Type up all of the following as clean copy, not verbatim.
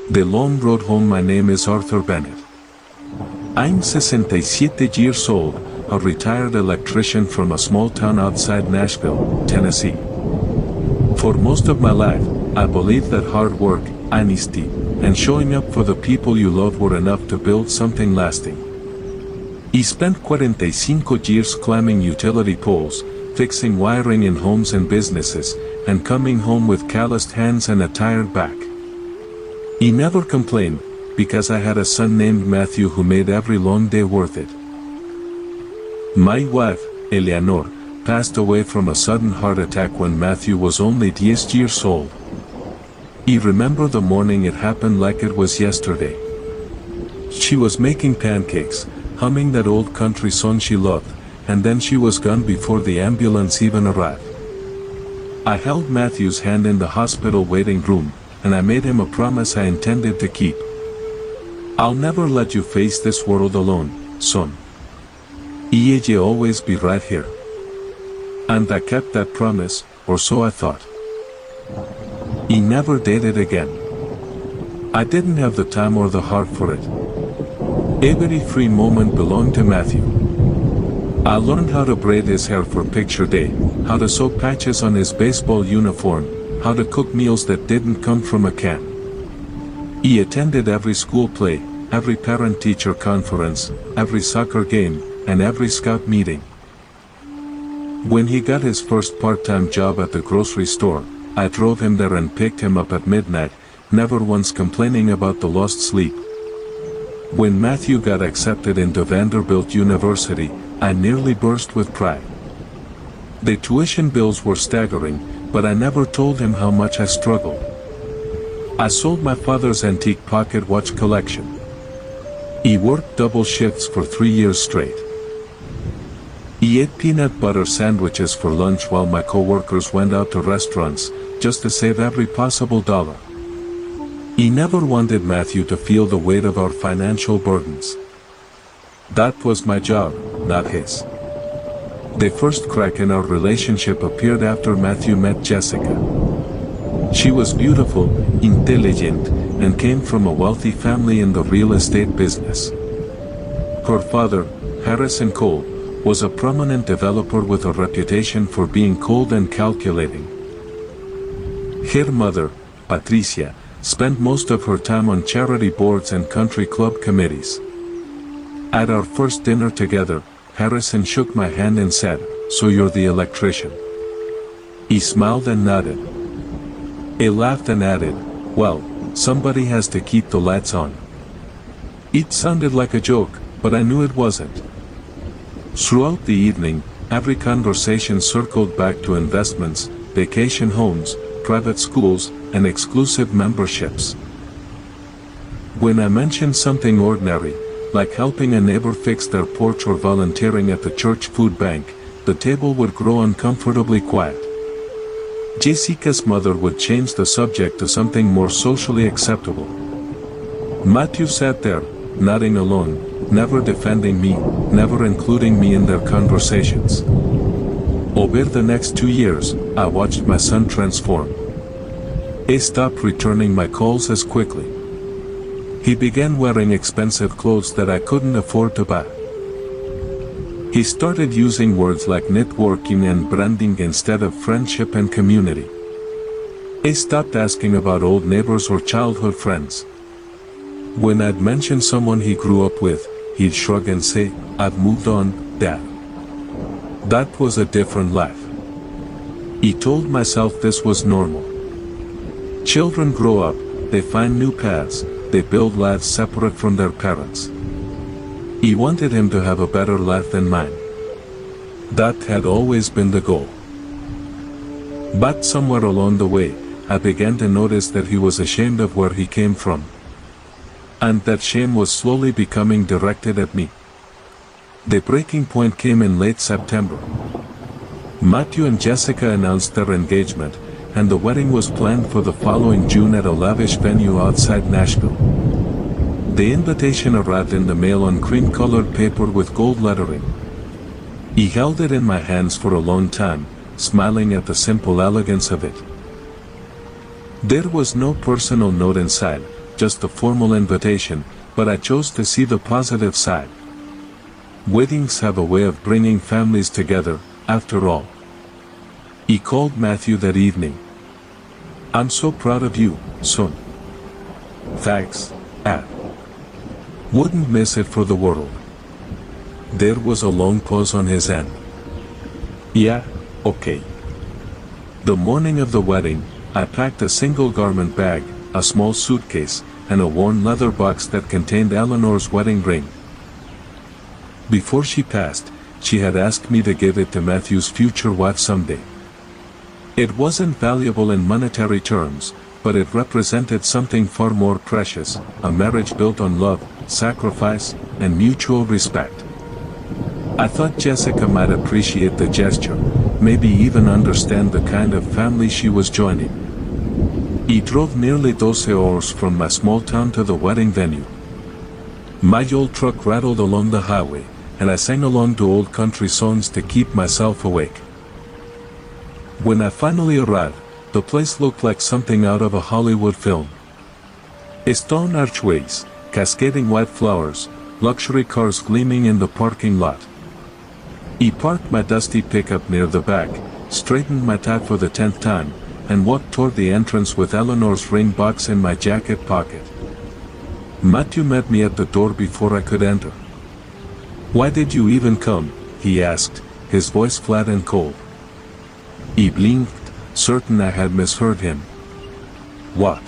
The long road home. My name is Arthur Bennett. I'm 67 years old, a retired electrician from a small town outside Nashville, Tennessee. For most of my life, I believed that hard work, honesty, and showing up for the people you love were enough to build something lasting. I spent 45 years climbing utility poles, fixing wiring in homes and businesses, and coming home with calloused hands and a tired back. I never complained, because I had a son named Matthew who made every long day worth it. My wife, Eleanor, passed away from a sudden heart attack when Matthew was only 10 years old. I remember the morning it happened like it was yesterday. She was making pancakes, humming that old country song she loved, and then she was gone before the ambulance even arrived. I held Matthew's hand in the hospital waiting room, and I made him a promise I intended to keep. I'll never let you face this world alone, son. I'll always be right here. And I kept that promise, or so I thought. I never dated again. I didn't have the time or the heart for it. Every free moment belonged to Matthew. I learned how to braid his hair for picture day, how to sew patches on his baseball uniform, how to cook meals that didn't come from a can. He attended every school play, every parent-teacher conference, every soccer game, and every scout meeting. When he got his first part-time job at the grocery store, I drove him there and picked him up at midnight, never once complaining about the lost sleep. When Matthew got accepted into Vanderbilt University, I nearly burst with pride. The tuition bills were staggering, but I never told him how much I struggled. I sold my father's antique pocket watch collection. He worked double shifts for 3 years straight. He ate peanut butter sandwiches for lunch while my co-workers went out to restaurants, just to save every possible dollar. He never wanted Matthew to feel the weight of our financial burdens. That was my job, not his. The first crack in our relationship appeared after Matthew met Jessica. She was beautiful, intelligent, and came from a wealthy family in the real estate business. Her father, Harrison Cole, was a prominent developer with a reputation for being cold and calculating. Her mother, Patricia, spent most of her time on charity boards and country club committees. At our first dinner together, Harrison shook my hand and said, "So you're the electrician?" He smiled and nodded. He laughed and added, "Well, somebody has to keep the lights on." It sounded like a joke, but I knew it wasn't. Throughout the evening, every conversation circled back to investments, vacation homes, private schools, and exclusive memberships. When I mentioned something ordinary, like helping a neighbor fix their porch or volunteering at the church food bank, the table would grow uncomfortably quiet. Jessica's mother would change the subject to something more socially acceptable. Matthew sat there, nodding along, never defending me, never including me in their conversations. Over the next 2 years, I watched my son transform. He stopped returning my calls as quickly. He began wearing expensive clothes that I couldn't afford to buy. He started using words like networking and branding instead of friendship and community. He stopped asking about old neighbors or childhood friends. When I'd mention someone he grew up with, he'd shrug and say, "I've moved on, Dad." That was a different life. I told myself this was normal. Children grow up, they find new paths, they build lives separate from their parents. He wanted him to have a better life than mine. That had always been the goal. But somewhere along the way, I began to notice that he was ashamed of where he came from. And that shame was slowly becoming directed at me. The breaking point came in late September. Matthew and Jessica announced their engagement, and the wedding was planned for the following June at a lavish venue outside Nashville. The invitation arrived in the mail on cream-colored paper with gold lettering. He held it in my hands for a long time, smiling at the simple elegance of it. There was no personal note inside, just a formal invitation, but I chose to see the positive side. Weddings have a way of bringing families together, after all. He called Matthew that evening. "I'm so proud of you, son." "Thanks, Dad. Wouldn't miss it for the world." There was a long pause on his end. "Yeah, okay." The morning of the wedding, I packed a single garment bag, a small suitcase, and a worn leather box that contained Eleanor's wedding ring. Before she passed, she had asked me to give it to Matthew's future wife someday. It wasn't valuable in monetary terms, but it represented something far more precious, a marriage built on love, sacrifice, and mutual respect. I thought Jessica might appreciate the gesture, maybe even understand the kind of family she was joining. He drove nearly 12 hours from my small town to the wedding venue. My old truck rattled along the highway, and I sang along to old country songs to keep myself awake. When I finally arrived, the place looked like something out of a Hollywood film. Stone archways, cascading white flowers, luxury cars gleaming in the parking lot. He parked my dusty pickup near the back, straightened my tie for the 10th time, and walked toward the entrance with Eleanor's ring box in my jacket pocket. Matthew met me at the door before I could enter. "Why did you even come?" he asked, his voice flat and cold. He blinked, certain I had misheard him. "What?"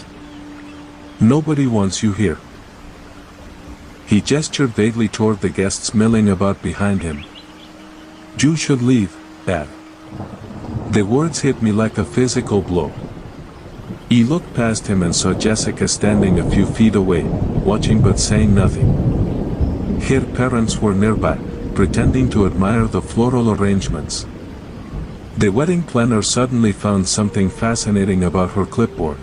"Nobody wants you here." He gestured vaguely toward the guests milling about behind him. "You should leave, Dad." The words hit me like a physical blow. He looked past him and saw Jessica standing a few feet away, watching but saying nothing. Her parents were nearby, pretending to admire the floral arrangements. The wedding planner suddenly found something fascinating about her clipboard.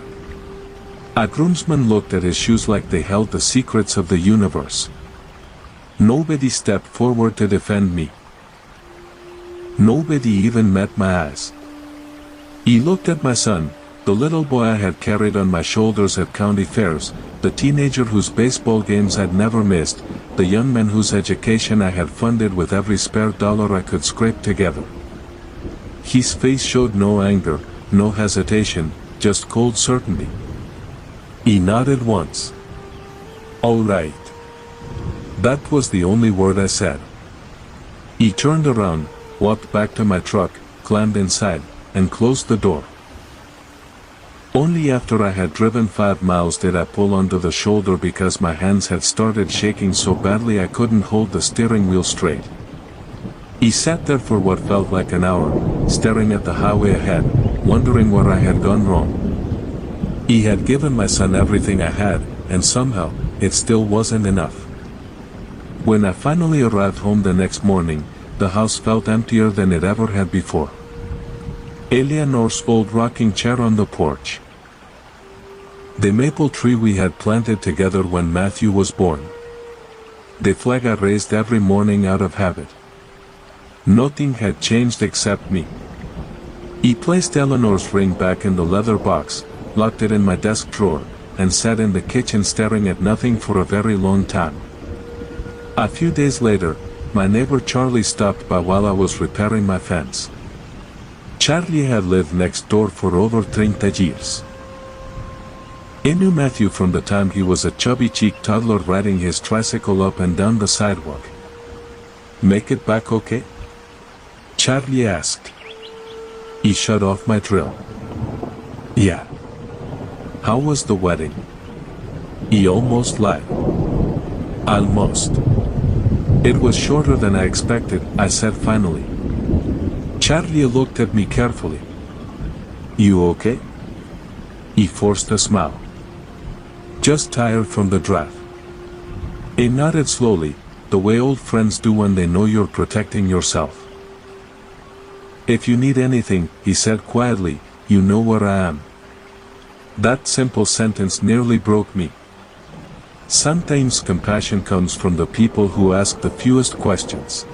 A groomsman looked at his shoes like they held the secrets of the universe. Nobody stepped forward to defend me. Nobody even met my eyes. He looked at my son, the little boy I had carried on my shoulders at county fairs, the teenager whose baseball games I'd never missed, the young man whose education I had funded with every spare dollar I could scrape together. His face showed no anger, no hesitation, just cold certainty. He nodded once. "All right." That was the only word I said. He turned around, walked back to my truck, climbed inside, and closed the door. Only after I had driven 5 miles did I pull onto the shoulder because my hands had started shaking so badly I couldn't hold the steering wheel straight. He sat there for what felt like an hour, staring at the highway ahead, wondering where I had gone wrong. He had given my son everything I had, and somehow, it still wasn't enough. When I finally arrived home the next morning, the house felt emptier than it ever had before. Eleanor's old rocking chair on the porch. The maple tree we had planted together when Matthew was born. The flag I raised every morning out of habit. Nothing had changed except me. He placed Eleanor's ring back in the leather box, locked it in my desk drawer, and sat in the kitchen staring at nothing for a very long time. A few days later, my neighbor Charlie stopped by while I was repairing my fence. Charlie had lived next door for over 30 years. He knew Matthew from the time he was a chubby-cheeked toddler riding his tricycle up and down the sidewalk. "Make it back okay?" Charlie asked. He shut off my drill. "Yeah." "How was the wedding?" He almost lied. "Almost." "It was shorter than I expected," I said finally. Charlie looked at me carefully. "You okay?" He forced a smile. "Just tired from the drive." He nodded slowly, the way old friends do when they know you're protecting yourself. "If you need anything," he said quietly, "you know where I am." That simple sentence nearly broke me. Sometimes compassion comes from the people who ask the fewest questions.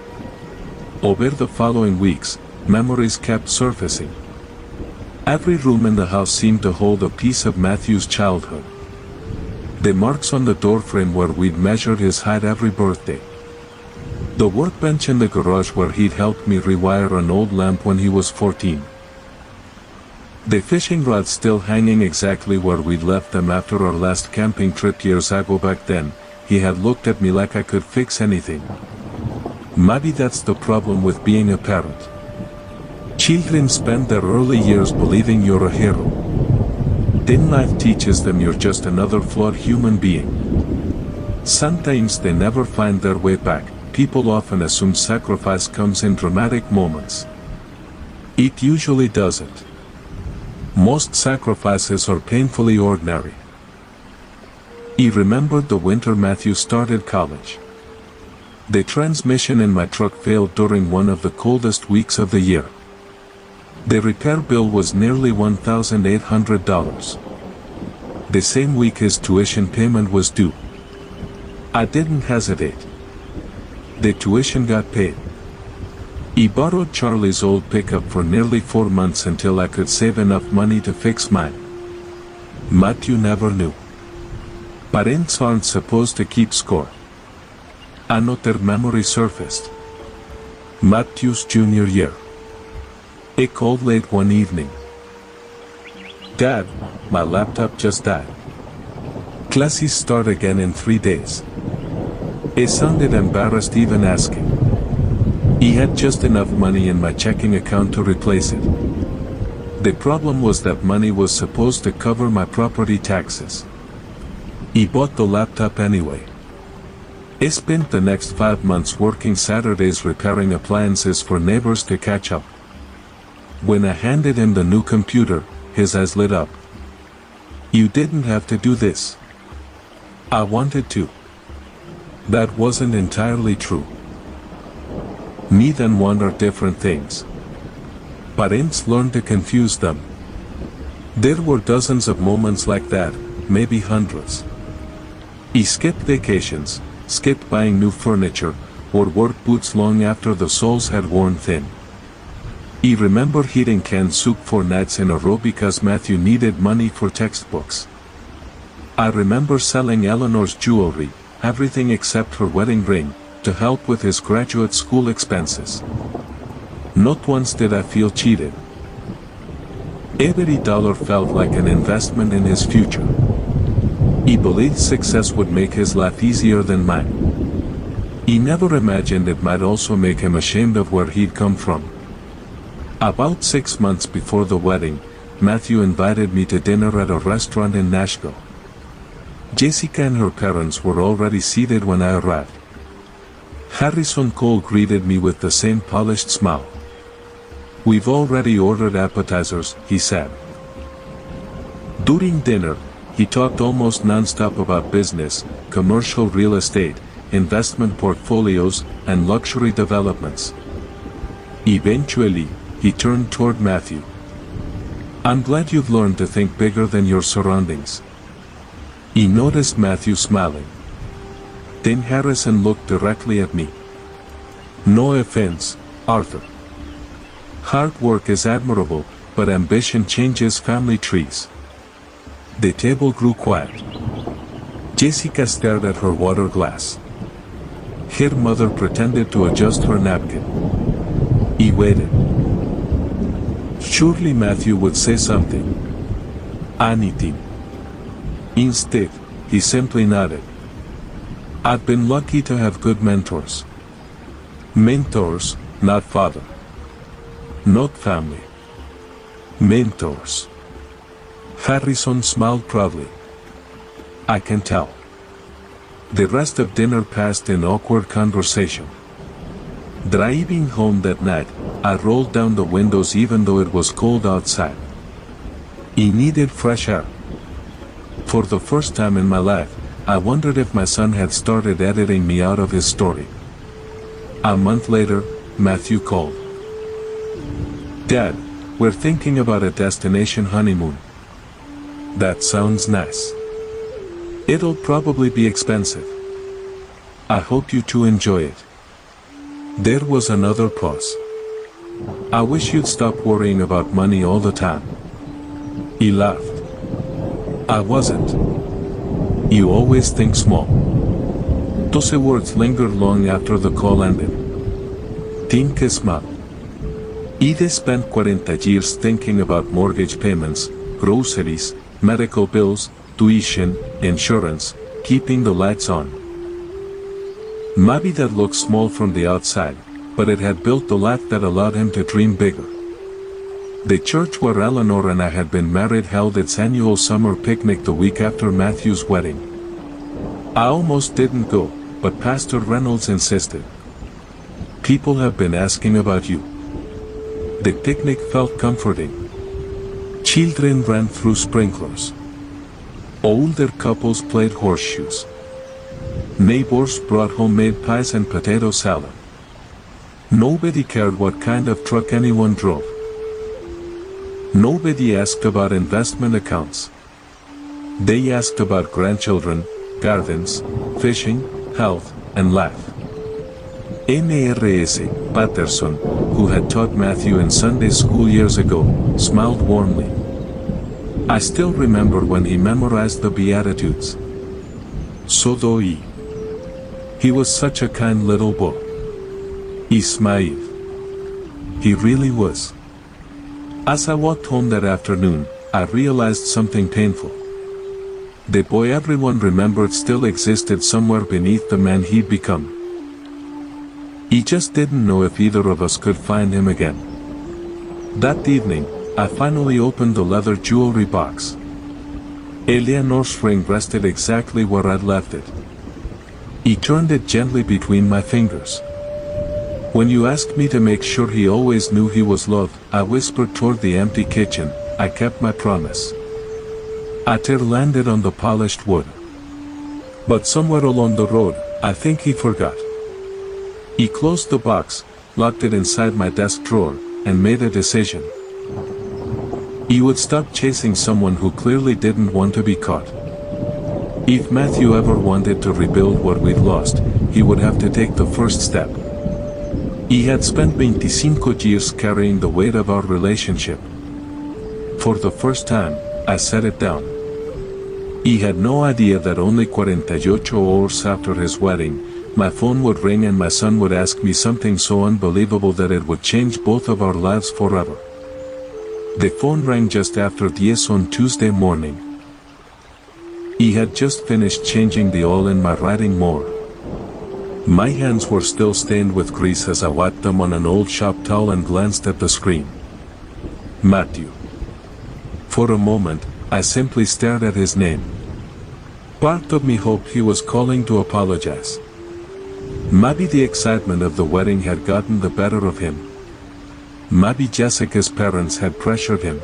Over the following weeks, memories kept surfacing. Every room in the house seemed to hold a piece of Matthew's childhood. The marks on the doorframe where we'd measured his height every birthday. The workbench in the garage where he'd helped me rewire an old lamp when he was 14. The fishing rods still hanging exactly where we'd left them after our last camping trip years ago. Back then, he had looked at me like I could fix anything. Maybe that's the problem with being a parent. Children spend their early years believing you're a hero. Then life teaches them you're just another flawed human being. Sometimes they never find their way back. People often assume sacrifice comes in dramatic moments. It usually doesn't. Most sacrifices are painfully ordinary. He remembered the winter Matthew started college. The transmission in my truck failed during one of the coldest weeks of the year. The repair bill was nearly $1,800. The same week his tuition payment was due. I didn't hesitate. The tuition got paid. He borrowed Charlie's old pickup for nearly 4 months until I could save enough money to fix mine. Matthew never knew. Parents aren't supposed to keep score. Another memory surfaced. Matthew's junior year. He called late one evening. "Dad, my laptop just died. Classes start again in 3 days." He sounded embarrassed even asking. He had just enough money in my checking account to replace it. The problem was that money was supposed to cover my property taxes. He bought the laptop anyway. He spent the next 5 months working Saturdays repairing appliances for neighbors to catch up. When I handed him the new computer, his eyes lit up. "You didn't have to do this." "I wanted to." That wasn't entirely true. Need and want are different things. Parents learn to confuse them. There were dozens of moments like that, maybe hundreds. He skipped vacations, skipped buying new furniture, or wore boots long after the soles had worn thin. He remembered heating canned soup 4 nights in a row because Matthew needed money for textbooks. I remember selling Eleanor's jewelry, everything except her wedding ring, to help with his graduate school expenses. Not once did I feel cheated. Every dollar felt like an investment in his future. He believed success would make his life easier than mine. He never imagined it might also make him ashamed of where he'd come from. About 6 months before the wedding, Matthew invited me to dinner at a restaurant in Nashville. Jessica and her parents were already seated when I arrived. Harrison Cole greeted me with the same polished smile. "We've already ordered appetizers," he said. During dinner, he talked almost non-stop about business, commercial real estate, investment portfolios, and luxury developments. Eventually, he turned toward Matthew. "I'm glad you've learned to think bigger than your surroundings." He noticed Matthew smiling. Then Harrison looked directly at me. "No offense, Arthur. Hard work is admirable, but ambition changes family trees." The table grew quiet. Jessica stared at her water glass. Her mother pretended to adjust her napkin. He waited. Surely Matthew would say something. Anything. Instead, he simply nodded. "I've been lucky to have good mentors. Mentors, not father. Not family. Mentors." Harrison smiled proudly. "I can tell." The rest of dinner passed in awkward conversation. Driving home that night, I rolled down the windows even though it was cold outside. He needed fresh air. For the first time in my life, I wondered if my son had started editing me out of his story. A month later, Matthew called. "Dad, we're thinking about a destination honeymoon." "That sounds nice. It'll probably be expensive. I hope you two enjoy it." There was another pause. "I wish you'd stop worrying about money all the time." He laughed. "I wasn't. You always think small. Those words lingered long after the call ended. Think small. I'd spent 40 years thinking about mortgage payments, groceries, medical bills, tuition, insurance, keeping the lights on. Maybe that looked small from the outside, but it had built the life that allowed him to dream bigger. The church where Eleanor and I had been married held its annual summer picnic the week after Matthew's wedding. I almost didn't go, but Pastor Reynolds insisted. People have been asking about you. The picnic felt comforting. Children ran through sprinklers. Older couples played horseshoes. Neighbors brought homemade pies and potato salad. Nobody cared what kind of truck anyone drove. Nobody asked about investment accounts. They asked about grandchildren, gardens, fishing, health, and life. Mrs. Patterson, who had taught Matthew in Sunday school years ago, smiled warmly. I still remember when he memorized the Beatitudes. So do I. He was such a kind little boy. Ismail. He really was. As I walked home that afternoon, I realized something painful. The boy everyone remembered still existed somewhere beneath the man he'd become. He just didn't know if either of us could find him again. That evening, I finally opened the leather jewelry box. Eleanor's ring rested exactly where I'd left it. He turned it gently between my fingers. When you asked me to make sure he always knew he was loved, I whispered toward the empty kitchen, I kept my promise. A tear landed on the polished wood. But somewhere along the road, I think he forgot. He closed the box, locked it inside my desk drawer, and made a decision. He would stop chasing someone who clearly didn't want to be caught. If Matthew ever wanted to rebuild what we'd lost, he would have to take the first step. He had spent 25 years carrying the weight of our relationship. For the first time, I set it down. He had no idea that only 48 hours after his wedding, my phone would ring and my son would ask me something so unbelievable that it would change both of our lives forever. The phone rang just after 10 on Tuesday morning. He had just finished changing the oil in my riding mower. My hands were still stained with grease as I wiped them on an old shop towel and glanced at the screen. Matthew. For a moment, I simply stared at his name. Part of me hoped he was calling to apologize. Maybe the excitement of the wedding had gotten the better of him. Maybe Jessica's parents had pressured him.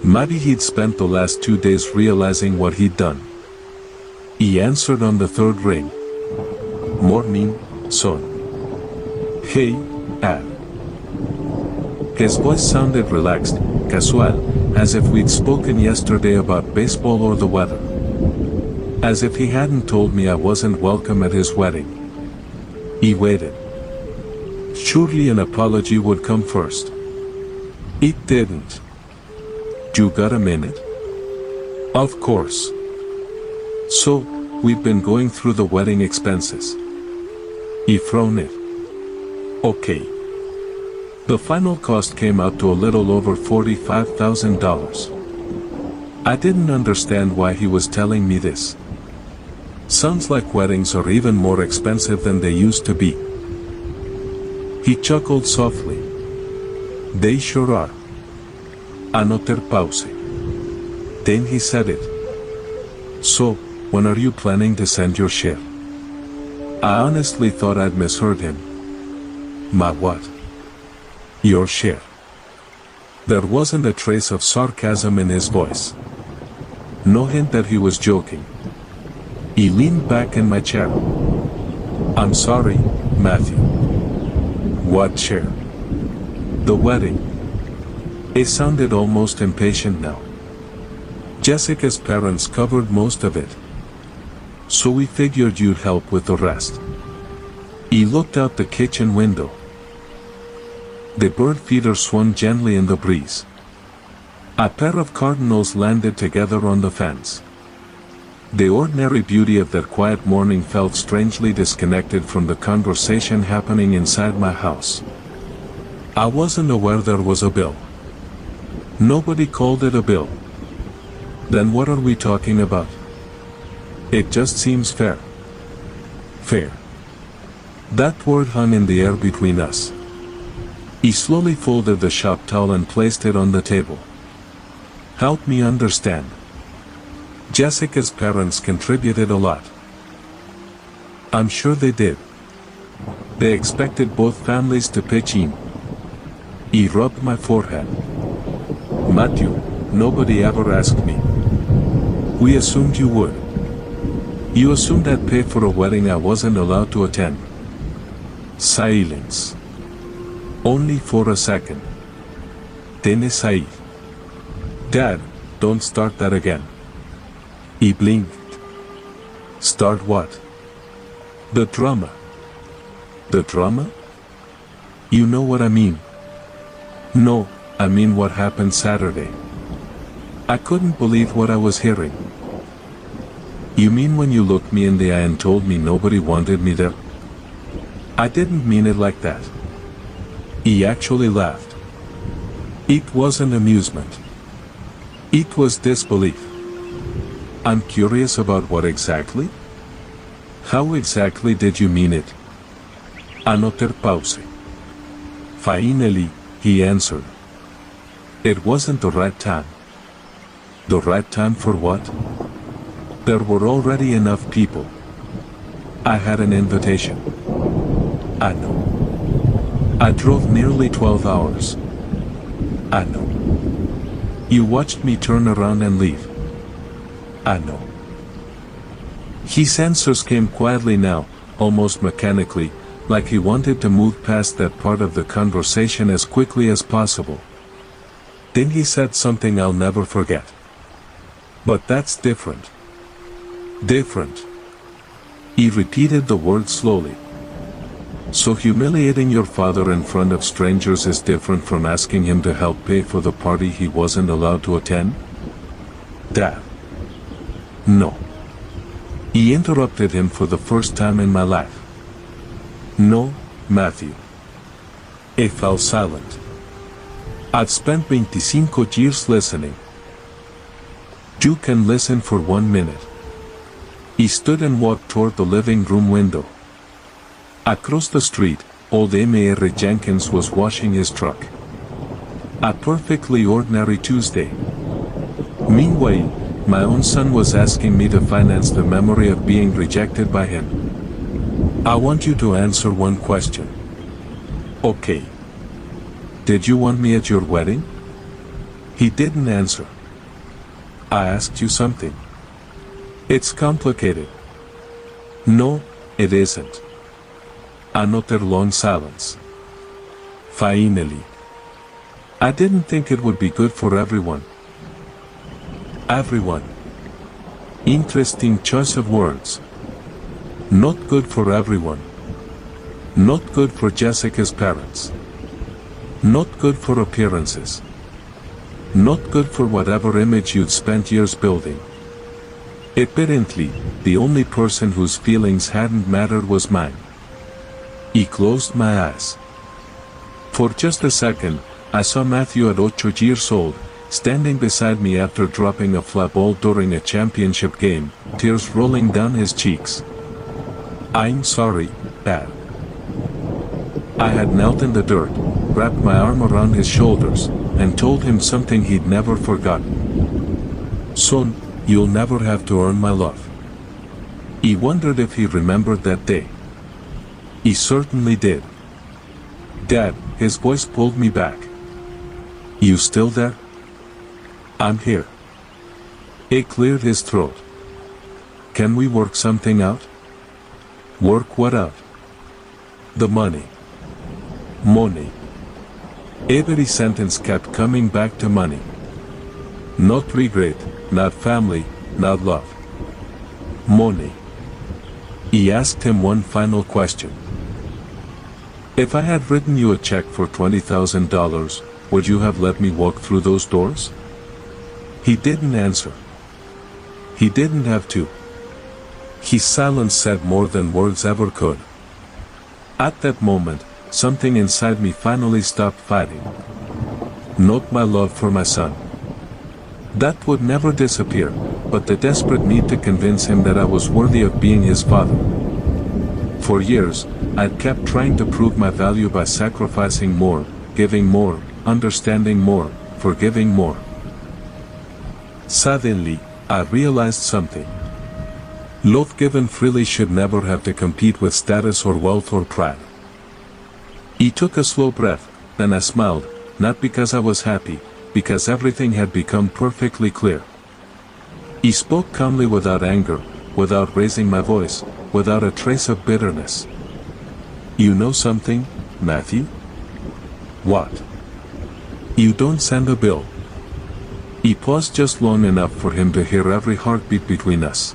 Maybe he'd spent the last 2 days realizing what he'd done. He answered on the third ring. Morning, son. Hey, Al. His voice sounded relaxed, casual, as if we'd spoken yesterday about baseball or the weather. As if he hadn't told me I wasn't welcome at his wedding. He waited. Surely an apology would come first. It didn't. You got a minute? Of course. So, we've been going through the wedding expenses. He frowned it. Okay. The final cost came out to a little over $45,000. I didn't understand why he was telling me this. Sounds like weddings are even more expensive than they used to be. He chuckled softly. They sure are. Another pause. Then he said it. So, when are you planning to send your share? I honestly thought I'd misheard him. My what? Your share. There wasn't a trace of sarcasm in his voice. No hint that he was joking. He leaned back in my chair. I'm sorry, Matthew. What share? The wedding. He sounded almost impatient now. Jessica's parents covered most of it. So we figured you'd help with the rest. He looked out the kitchen window. The bird feeder swung gently in the breeze. A pair of cardinals landed together on the fence. The ordinary beauty of that quiet morning felt strangely disconnected from the conversation happening inside my house. I wasn't aware there was a bill. Nobody called it a bill. Then what are we talking about? It just seems fair. Fair. That word hung in the air between us. He slowly folded the shop towel and placed it on the table. Help me understand. Jessica's parents contributed a lot. I'm sure they did. They expected both families to pitch in. He rubbed my forehead. Matthew, nobody ever asked me. We assumed you would. You assumed I'd pay for a wedding I wasn't allowed to attend. Silence. Only for a second. Tienes ahí. Dad, don't start that again. He blinked. Start what? The drama. The drama? You know what I mean. No, I mean what happened Saturday. I couldn't believe what I was hearing. You mean when you looked me in the eye and told me nobody wanted me there? I didn't mean it like that. He actually laughed. It wasn't amusement. It was disbelief. I'm curious about what exactly? How exactly did you mean it? Anoter pause. Finally, he answered. It wasn't the right time. The right time for what? There were already enough people. I had an invitation. I know. I drove nearly 12 hours. I know. You watched me turn around and leave. I know. His answers came quietly now, almost mechanically, like he wanted to move past that part of the conversation as quickly as possible. Then he said something I'll never forget. But that's different. Different. He repeated the word slowly. So humiliating your father in front of strangers is different from asking him to help pay for the party he wasn't allowed to attend? Dad. No. He interrupted him for the first time in my life. No, Matthew. He fell silent. I've spent 25 years listening. You can listen for 1 minute. He stood and walked toward the living room window. Across the street, old M.R. Jenkins was washing his truck. A perfectly ordinary Tuesday. Meanwhile, my own son was asking me to finance the memory of being rejected by him. I want you to answer one question. Okay. Did you want me at your wedding? He didn't answer. I asked you something. It's complicated. No, it isn't. Another long silence. Finally. I didn't think it would be good for everyone. Everyone. Interesting choice of words. Not good for everyone. Not good for Jessica's parents. Not good for appearances. Not good for whatever image you'd spent years building. Evidently, the only person whose feelings hadn't mattered was mine. He closed my eyes. For just a second, I saw Matthew at 8 years old, standing beside me after dropping a fly ball during a championship game, tears rolling down his cheeks. I'm sorry, Dad. I had knelt in the dirt, wrapped my arm around his shoulders, and told him something he'd never forgotten. Son, you'll never have to earn my love. He wondered if he remembered that day. He certainly did. Dad, his voice pulled me back. You still there? I'm here. He cleared his throat. Can we work something out? Work what out? The money. Money. Every sentence kept coming back to money. Not regret, not family, not love. Money. He asked him one final question. If I had written you a check for $20,000, would you have let me walk through those doors? He didn't answer. He didn't have to. His silence said more than words ever could. At that moment, something inside me finally stopped fighting. Not my love for my son. That would never disappear, but the desperate need to convince him that I was worthy of being his father. For years, I'd kept trying to prove my value by sacrificing more, giving more, understanding more, forgiving more. Suddenly, I realized something. Love given freely should never have to compete with status or wealth or pride. He took a slow breath, then I smiled, not because I was happy, because everything had become perfectly clear. He spoke calmly without anger, without raising my voice, without a trace of bitterness. You know something, Matthew? What? You don't send a bill. He paused just long enough for him to hear every heartbeat between us.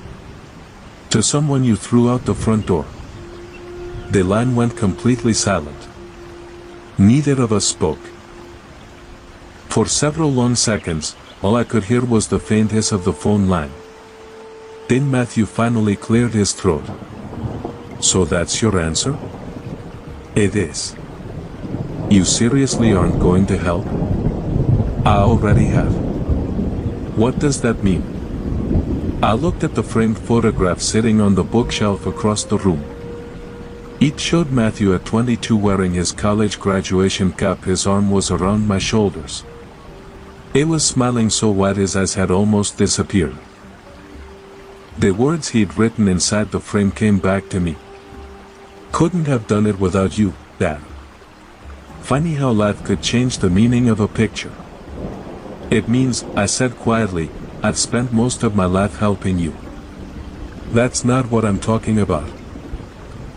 To someone you threw out the front door. The line went completely silent. Neither of us spoke. For several long seconds, all I could hear was the faint hiss of the phone line. Then Matthew finally cleared his throat. So that's your answer? It is. You seriously aren't going to help? I already have. What does that mean? I looked at the framed photograph sitting on the bookshelf across the room. It showed Matthew at 22 wearing his college graduation cap. His arm was around my shoulders. He was smiling so wide his eyes had almost disappeared. The words he'd written inside the frame came back to me. Couldn't have done it without you, Dad. Funny how life could change the meaning of a picture. It means, I said quietly, I've spent most of my life helping you. That's not what I'm talking about.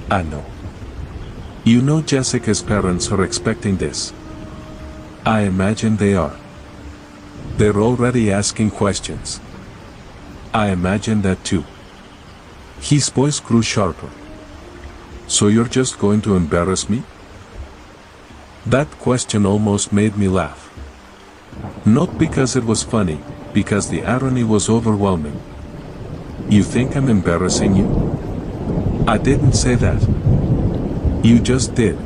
I know. You know Jessica's parents are expecting this. I imagine they are. They're already asking questions. I imagine that too. His voice grew sharper. So you're just going to embarrass me? That question almost made me laugh. Not because it was funny, because the irony was overwhelming. You think I'm embarrassing you? I didn't say that. You just did.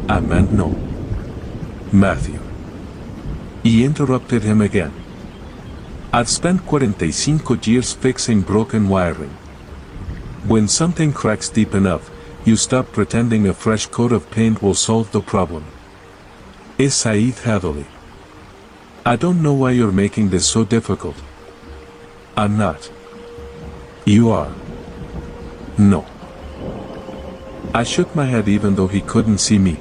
I meant no. Matthew. He interrupted him again. I've spent 45 years fixing broken wiring. When something cracks deep enough, you stop pretending a fresh coat of paint will solve the problem. He said heavily. I don't know why you're making this so difficult. I'm not. You are. No. I shook my head even though he couldn't see me.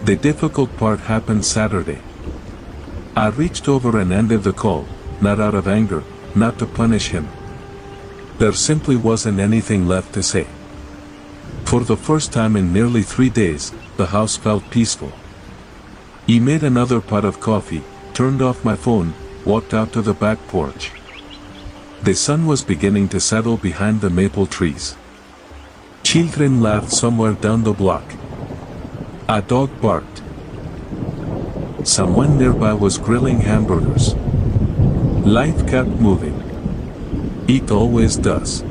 The difficult part happened Saturday. I reached over and ended the call, not out of anger, not to punish him. There simply wasn't anything left to say. For the first time in nearly 3 days, the house felt peaceful. He made another pot of coffee, turned off my phone, walked out to the back porch. The sun was beginning to settle behind the maple trees. Children laughed somewhere down the block. A dog barked. Someone nearby was grilling hamburgers. Life kept moving. It always does.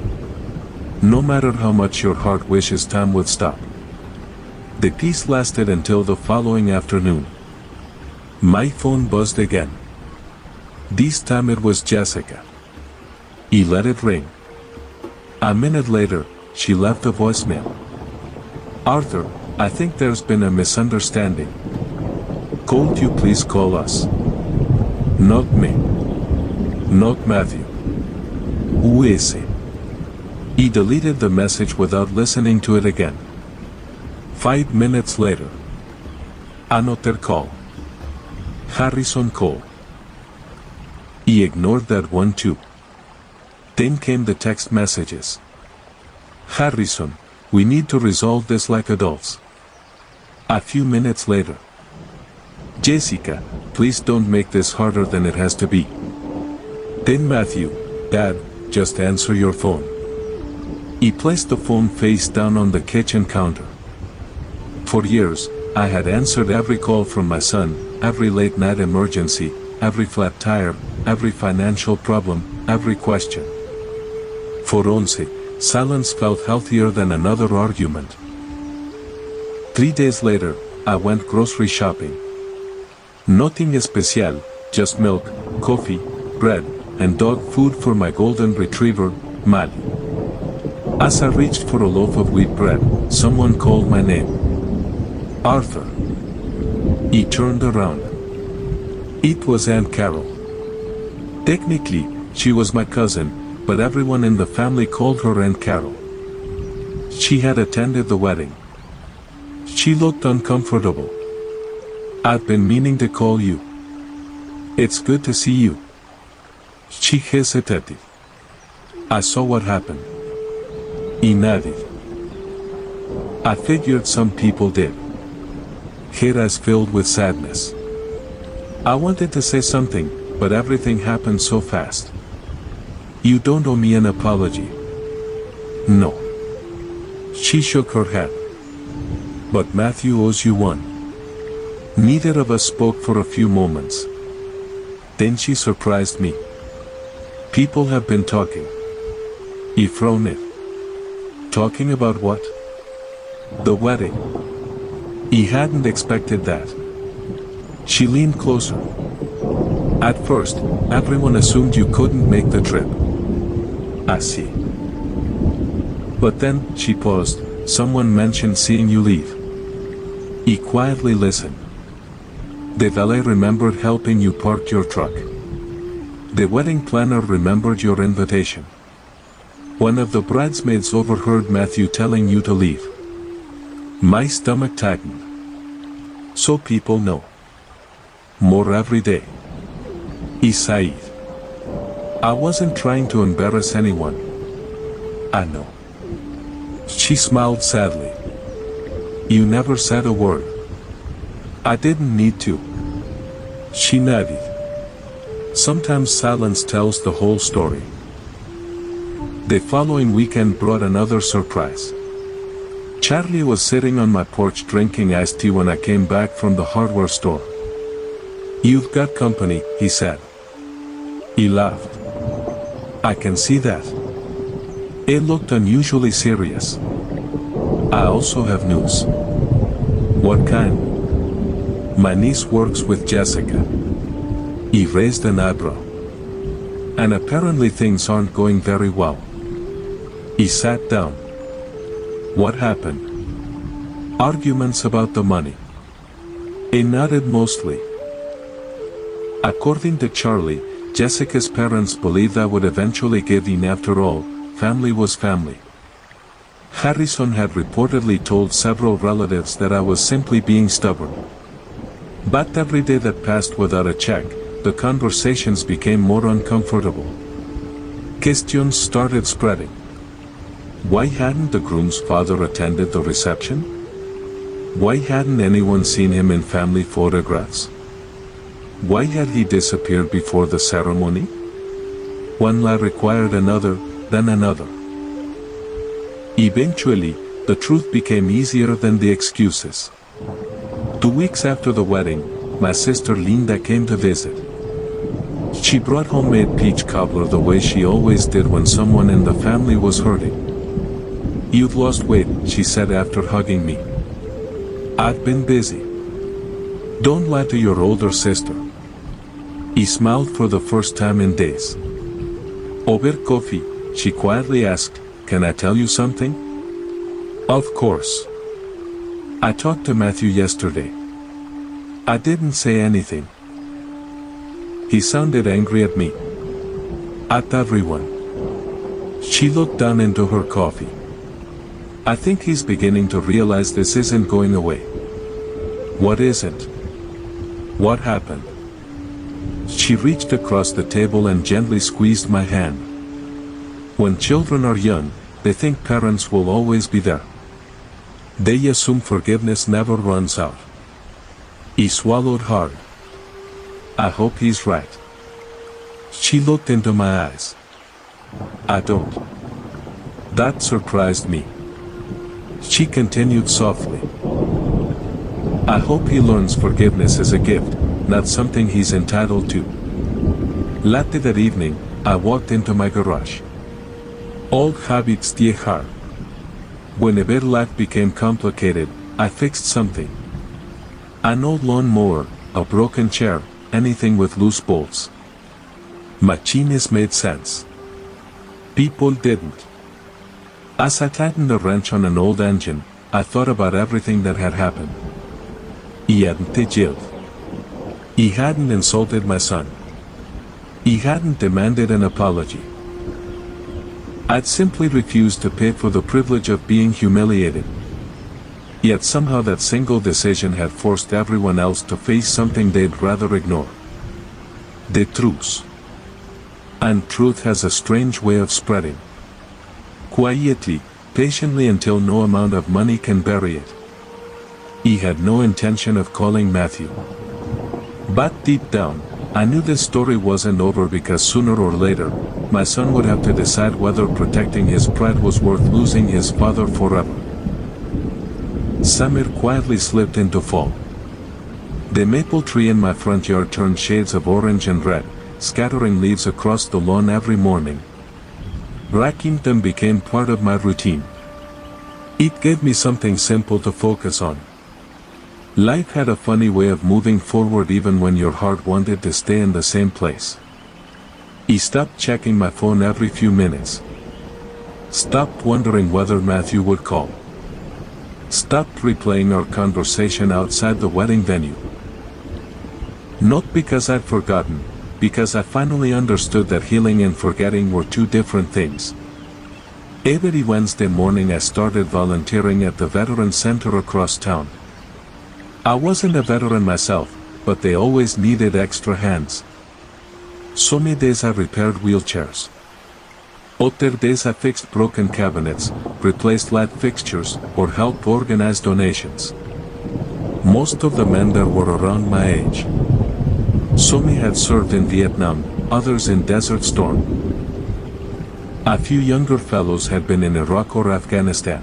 No matter how much your heart wishes time would stop. The peace lasted until the following afternoon. My phone buzzed again. This time it was Jessica. He let it ring. A minute later, she left a voicemail. Arthur, I think there's been a misunderstanding. Could you please call us? Not me. Not Matthew. Who is he? He deleted the message without listening to it again. 5 minutes later. Another call. Harrison Cole. He ignored that one too. Then came the text messages. Harrison, we need to resolve this like adults. A few minutes later. Jessica, please don't make this harder than it has to be. Then Matthew, Dad, just answer your phone. He placed the phone face down on the kitchen counter. For years, I had answered every call from my son, every late night emergency, every flat tire, every financial problem, every question. For once, silence felt healthier than another argument. 3 days later, I went grocery shopping. Nothing especial, just milk, coffee, bread, and dog food for my golden retriever, Mali. As I reached for a loaf of wheat bread, someone called my name. Arthur. He turned around. It was Aunt Carol. Technically, she was my cousin, but everyone in the family called her Aunt Carol. She had attended the wedding. She looked uncomfortable. I've been meaning to call you. It's good to see you. She hesitated. I saw what happened. He nodded. I figured some people did. Her eyes filled with sadness. I wanted to say something, but everything happened so fast. You don't owe me an apology. No. She shook her head. But Matthew owes you one. Neither of us spoke for a few moments. Then she surprised me. People have been talking. He frowned it. Talking about what? The wedding. He hadn't expected that. She leaned closer. At first, everyone assumed you couldn't make the trip. I see. But then, she paused, someone mentioned seeing you leave. He quietly listened. The valet remembered helping you park your truck. The wedding planner remembered your invitation. One of the bridesmaids overheard Matthew telling you to leave. My stomach tightened. So people know. More every day. He sighed. I wasn't trying to embarrass anyone. I know. She smiled sadly. You never said a word. I didn't need to. She nodded. Sometimes silence tells the whole story. The following weekend brought another surprise. Charlie was sitting on my porch drinking iced tea when I came back from the hardware store. You've got company, he said. He laughed. I can see that. It looked unusually serious. I also have news. What kind? My niece works with Jessica. He raised an eyebrow. And apparently things aren't going very well. He sat down. What happened? Arguments about the money. He nodded mostly. According to Charlie, Jessica's parents believed I would eventually give in. After all, family was family. Harrison had reportedly told several relatives that I was simply being stubborn. But every day that passed without a check, the conversations became more uncomfortable. Questions started spreading. Why hadn't the groom's father attended the reception? Why hadn't anyone seen him in family photographs? Why had he disappeared before the ceremony? One lie required another, then another. Eventually, the truth became easier than the excuses. 2 weeks after the wedding, my sister Linda came to visit. She brought homemade peach cobbler the way she always did when someone in the family was hurting. You've lost weight, she said after hugging me. I've been busy. Don't lie to your older sister. He smiled for the first time in days. Over coffee, she quietly asked, can I tell you something? Of course. I talked to Matthew yesterday. I didn't say anything. He sounded angry at me. At everyone. She looked down into her coffee. I think he's beginning to realize this isn't going away. What isn't? What happened? She reached across the table and gently squeezed my hand. When children are young, they think parents will always be there. They assume forgiveness never runs out. He swallowed hard. I hope he's right. She looked into my eyes. I don't. That surprised me. She continued softly. I hope he learns forgiveness is a gift, not something he's entitled to. Later that evening, I walked into my garage. Old habits die hard. Whenever life became complicated, I fixed something. An old lawnmower, a broken chair, anything with loose bolts. Machines made sense. People didn't. As I tightened a wrench on an old engine, I thought about everything that had happened. He hadn't jailed. He hadn't insulted my son. He hadn't demanded an apology. I'd simply refused to pay for the privilege of being humiliated. Yet somehow that single decision had forced everyone else to face something they'd rather ignore. The truth. And truth has a strange way of spreading. Quietly, patiently until no amount of money can bury it. He had no intention of calling Matthew. But deep down, I knew this story wasn't over because sooner or later, my son would have to decide whether protecting his pride was worth losing his father forever. Summer quietly slipped into fall. The maple tree in my front yard turned shades of orange and red, scattering leaves across the lawn every morning. Racking them became part of my routine. It gave me something simple to focus on. Life had a funny way of moving forward even when your heart wanted to stay in the same place. I stopped checking my phone every few minutes. Stopped wondering whether Matthew would call. Stopped replaying our conversation outside the wedding venue. Not because I'd forgotten, because I finally understood that healing and forgetting were two different things. Every Wednesday morning I started volunteering at the veteran center across town. I wasn't a veteran myself, but they always needed extra hands. Some days I repaired wheelchairs. Other days I fixed broken cabinets, replaced light fixtures, or helped organize donations. Most of the men there were around my age. Some had served in Vietnam, others in Desert Storm. A few younger fellows had been in Iraq or Afghanistan.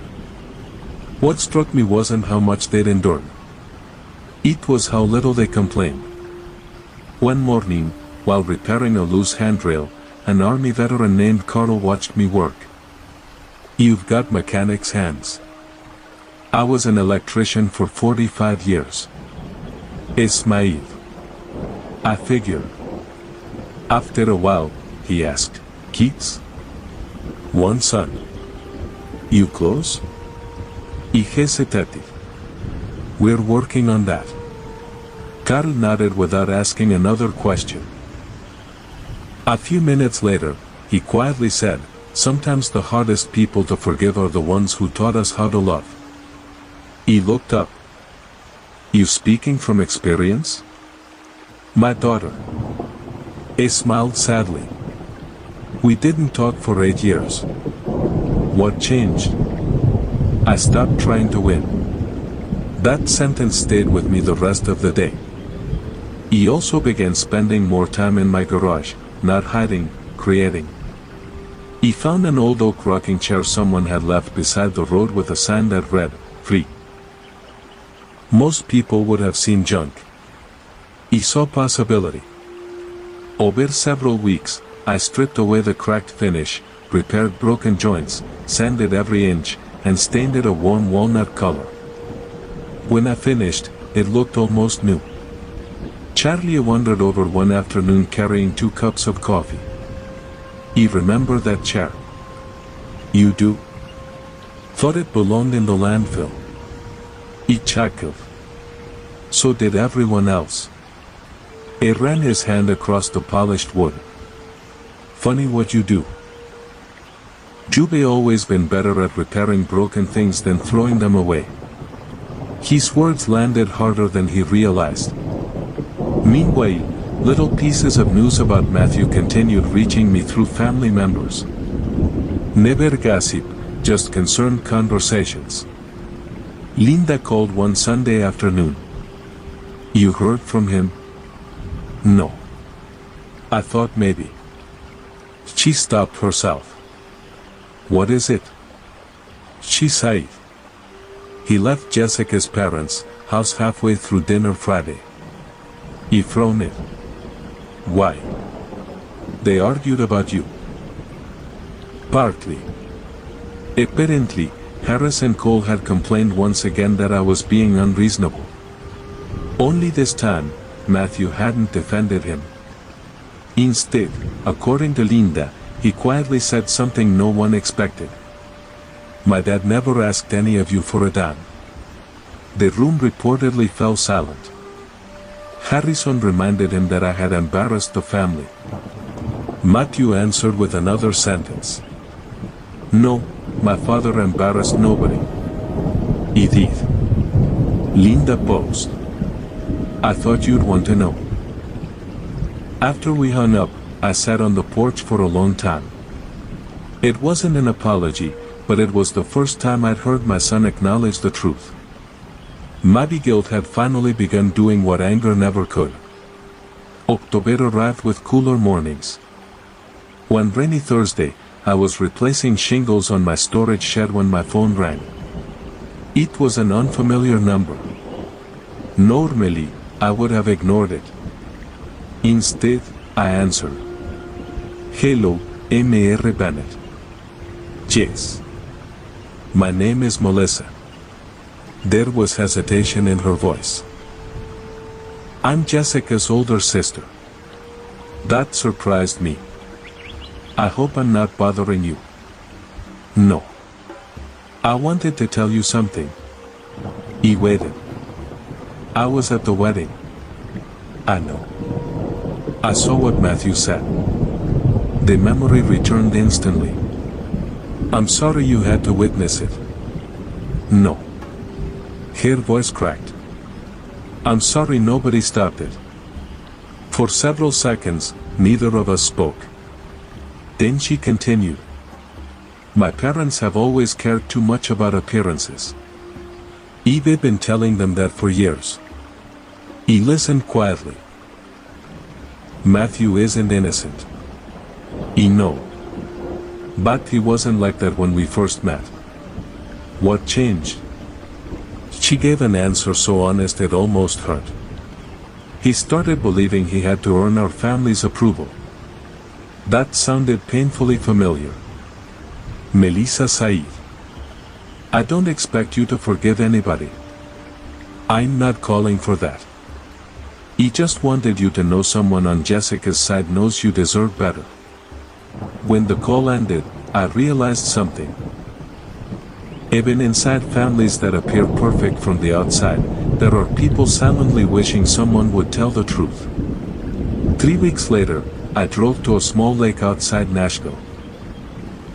What struck me wasn't how much they'd endured. It was how little they complained. One morning, while repairing a loose handrail, an army veteran named Carl watched me work. "You've got mechanic's hands." I was an electrician for 45 years. Ismail. I figured. After a while, he asked, "Kids?" "One son." "You close?" He hesitated. "We're working on that." Carl nodded without asking another question. A few minutes later, he quietly said, "Sometimes the hardest people to forgive are the ones who taught us how to love." He looked up. "You speaking from experience?" "My daughter." He smiled sadly. "We didn't talk for 8 years." "What changed?" "I stopped trying to win." That sentence stayed with me the rest of the day. He also began spending more time in my garage, not hiding, creating. He found an old oak rocking chair someone had left beside the road with a sign that read, "Free." Most people would have seen junk. He saw possibility. Over several weeks, I stripped away the cracked finish, repaired broken joints, sanded every inch, and stained it a warm walnut color. When I finished, it looked almost new. Charlie wandered over one afternoon carrying 2 cups of coffee. "You remember that chair?" "You do?" "Thought it belonged in the landfill." He chuckled. "So did everyone else." He ran his hand across the polished wood. "Funny what you do. You've always been better at repairing broken things than throwing them away." His words landed harder than he realized. Meanwhile, little pieces of news about Matthew continued reaching me through family members. Never gossip, just concerned conversations. Linda called one Sunday afternoon. "You heard from him?" "No. I thought maybe." She stopped herself. "What is it?" She sighed. "He left Jessica's parents' house halfway through dinner Friday." "You thrown it?" "Why?" "They argued about you." "Partly. Apparently, Harris and Cole had complained once again that I was being unreasonable. Only this time, Matthew hadn't defended him. Instead, according to Linda, he quietly said something no one expected. "My dad never asked any of you for a dime." The room reportedly fell silent. Harrison reminded him that I had embarrassed the family. Matthew answered with another sentence. "No, my father embarrassed nobody." "He did." Linda paused. "I thought you'd want to know." After we hung up, I sat on the porch for a long time. It wasn't an apology, but it was the first time I'd heard my son acknowledge the truth. Maybe guilt had finally begun doing what anger never could. October arrived with cooler mornings. One rainy Thursday, I was replacing shingles on my storage shed when my phone rang. It was an unfamiliar number. Normally, I would have ignored it. Instead, I answered. "Hello, Mr. Bennett." "Yes. My name is Melissa." There was hesitation in her voice. "I'm Jessica's older sister." That surprised me. "I hope I'm not bothering you." "No. I wanted to tell you something." He waited. "I was at the wedding." "I know." I saw what Matthew said. The memory returned instantly. "I'm sorry you had to witness it." "No." Her voice cracked. "I'm sorry nobody stopped it." For several seconds, neither of us spoke. Then she continued. "My parents have always cared too much about appearances. I've been telling them that for years." He listened quietly. "Matthew isn't innocent." "I know. But he wasn't like that when we first met." "What changed?" She gave an answer so honest it almost hurt. "He started believing he had to earn our family's approval." That sounded painfully familiar. Melissa sighed. "I don't expect you to forgive anybody. I'm not calling for that. He just wanted you to know someone on Jessica's side knows you deserve better." When the call ended, I realized something. Even inside families that appear perfect from the outside, there are people silently wishing someone would tell the truth. 3 weeks later, I drove to a small lake outside Nashville.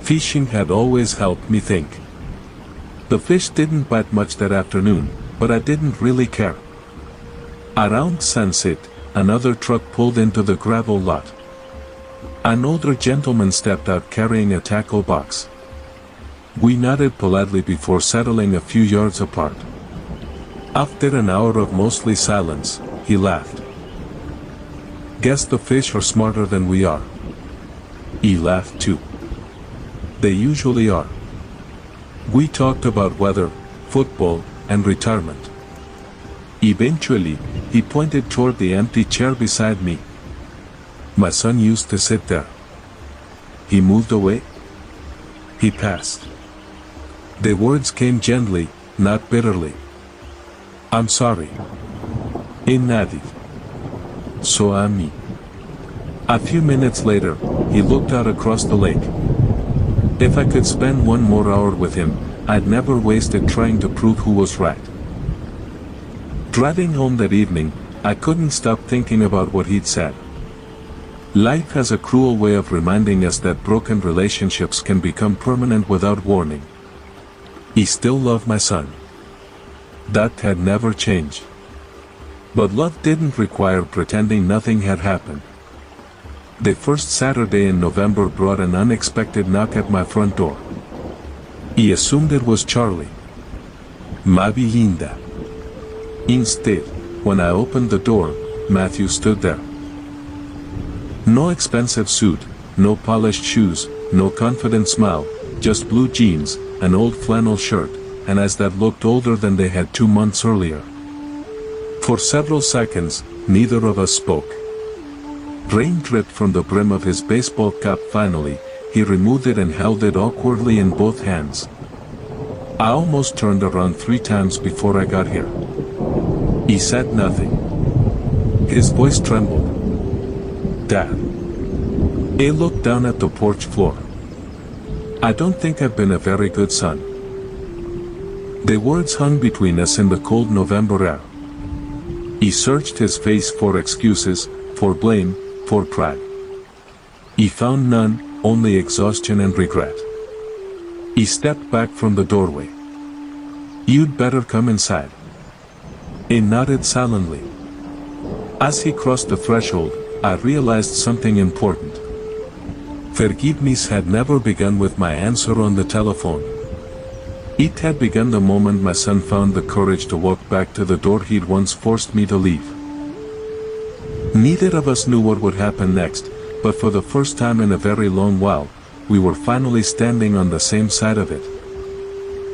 Fishing had always helped me think. The fish didn't bite much that afternoon, but I didn't really care. Around sunset, another truck pulled into the gravel lot. An older gentleman stepped out carrying a tackle box. We nodded politely before settling a few yards apart. After an hour of mostly silence, he laughed. "Guess the fish are smarter than we are." He laughed too. "They usually are." We talked about weather, football, and retirement. Eventually, he pointed toward the empty chair beside me. "My son used to sit there." "He moved away?" "He passed." The words came gently, not bitterly. "I'm sorry." He nodded. "So am I." A few minutes later, he looked out across the lake. If I could spend one more hour with him, I'd never waste it trying to prove who was right. Driving home that evening, I couldn't stop thinking about what he'd said. Life has a cruel way of reminding us that broken relationships can become permanent without warning. He still loved my son. That had never changed. But love didn't require pretending nothing had happened. The first Saturday in November brought an unexpected knock at my front door. He assumed it was Charlie. Maybe Linda. Instead, when I opened the door, Matthew stood there. No expensive suit, no polished shoes, no confident smile, just blue jeans, an old flannel shirt, and eyes that looked older than they had 2 months earlier. For several seconds, neither of us spoke. Rain dripped from the brim of his baseball cap finally, he removed it and held it awkwardly in both hands. I almost turned around 3 times before I got here. He said nothing. His voice trembled. Dad. I looked down at the porch floor. I don't think I've been a very good son. The words hung between us in the cold November air. He searched his face for excuses, for blame, for pride. He found none, only exhaustion and regret. He stepped back from the doorway. You'd better come inside. He nodded silently. As he crossed the threshold, I realized something important. Forgiveness had never begun with my answer on the telephone. It had begun the moment my son found the courage to walk back to the door he'd once forced me to leave. Neither of us knew what would happen next, but for the first time in a very long while, we were finally standing on the same side of it.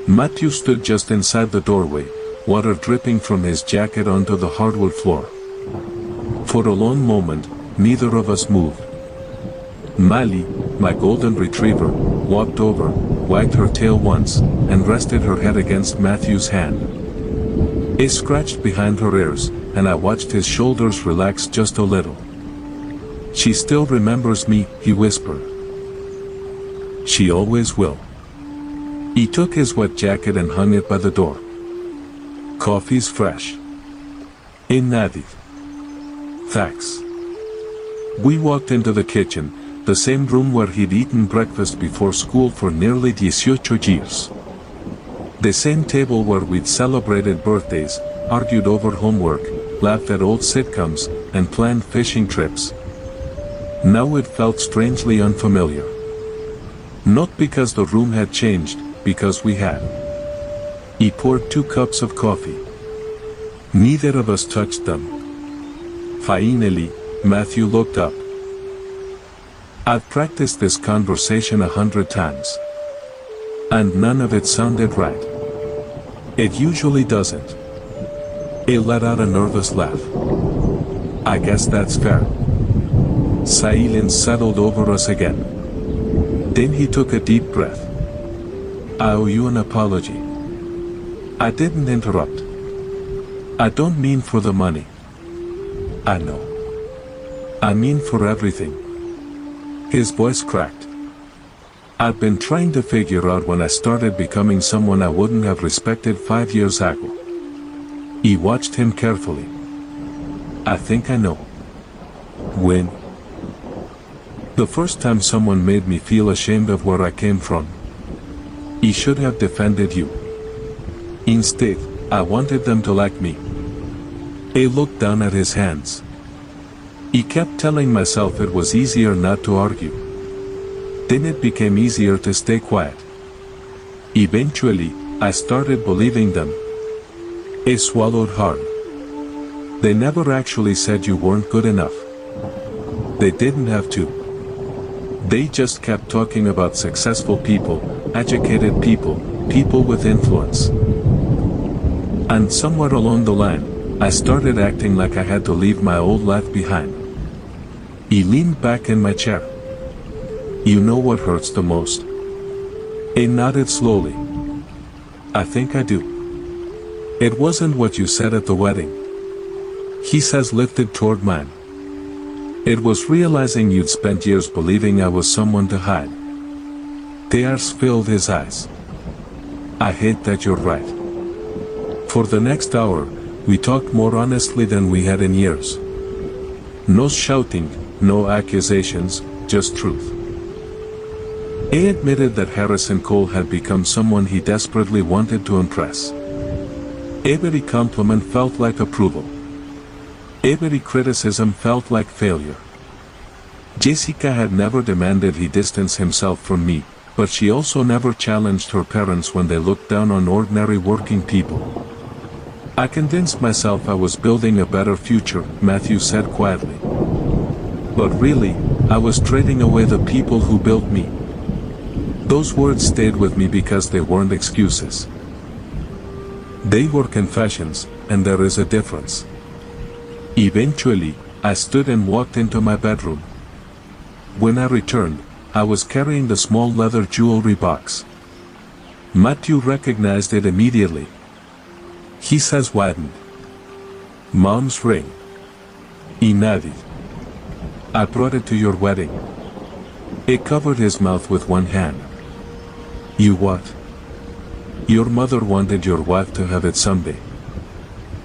Matthew stood just inside the doorway, water dripping from his jacket onto the hardwood floor. For a long moment, neither of us moved. Mali, my golden retriever, walked over, wagged her tail once, and rested her head against Matthew's hand. He scratched behind her ears, and I watched his shoulders relax just a little. She still remembers me, he whispered. She always will. He took his wet jacket and hung it by the door. Coffee's fresh. He nodded. Thanks. We walked into the kitchen, the same room where he'd eaten breakfast before school for nearly 18 years. The same table where we'd celebrated birthdays, argued over homework, laughed at old sitcoms, and planned fishing trips. Now it felt strangely unfamiliar. Not because the room had changed, because we had. He poured 2 cups of coffee. Neither of us touched them. Finally, Matthew looked up. I've practiced this conversation 100 times. And none of it sounded right. It usually doesn't. He let out a nervous laugh. I guess that's fair. Silence settled over us again. Then he took a deep breath. I owe you an apology. I didn't interrupt. I don't mean for the money. I know. I mean for everything. His voice cracked. I'd been trying to figure out when I started becoming someone I wouldn't have respected 5 years ago. He watched him carefully. I think I know. When? The first time someone made me feel ashamed of where I came from. He should have defended you. Instead, I wanted them to like me. He looked down at his hands. He kept telling myself it was easier not to argue. Then it became easier to stay quiet. Eventually, I started believing them. He swallowed hard. They never actually said you weren't good enough. They didn't have to. They just kept talking about successful people, educated people, people with influence. And somewhere along the line, I started acting like I had to leave my old life behind. He leaned back in my chair. You know what hurts the most? He nodded slowly. I think I do. It wasn't what you said at the wedding. His eyes lifted toward mine. It was realizing you'd spent years believing I was someone to hide. Tears filled his eyes. I hate that you're right. For the next hour, we talked more honestly than we had in years. No shouting, no accusations, just truth. He admitted that Harrison Cole had become someone he desperately wanted to impress. Every compliment felt like approval. Every criticism felt like failure. Jessica had never demanded he distance himself from me, but she also never challenged her parents when they looked down on ordinary working people. I convinced myself I was building a better future, Matthew said quietly. But really, I was trading away the people who built me. Those words stayed with me because they weren't excuses. They were confessions, and there is a difference. Eventually, I stood and walked into my bedroom. When I returned, I was carrying the small leather jewelry box. Matthew recognized it immediately. His eyes widened. Mom's ring. He nodded. I brought it to your wedding. He covered his mouth with one hand. You what? Your mother wanted your wife to have it someday.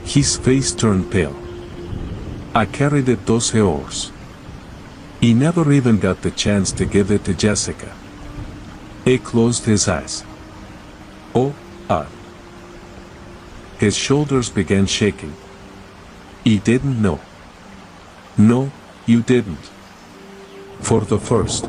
His face turned pale. I carried it 12 hours. He never even got the chance to give it to Jessica. He closed his eyes. Oh, His shoulders began shaking. He didn't know. No, you didn't. For the first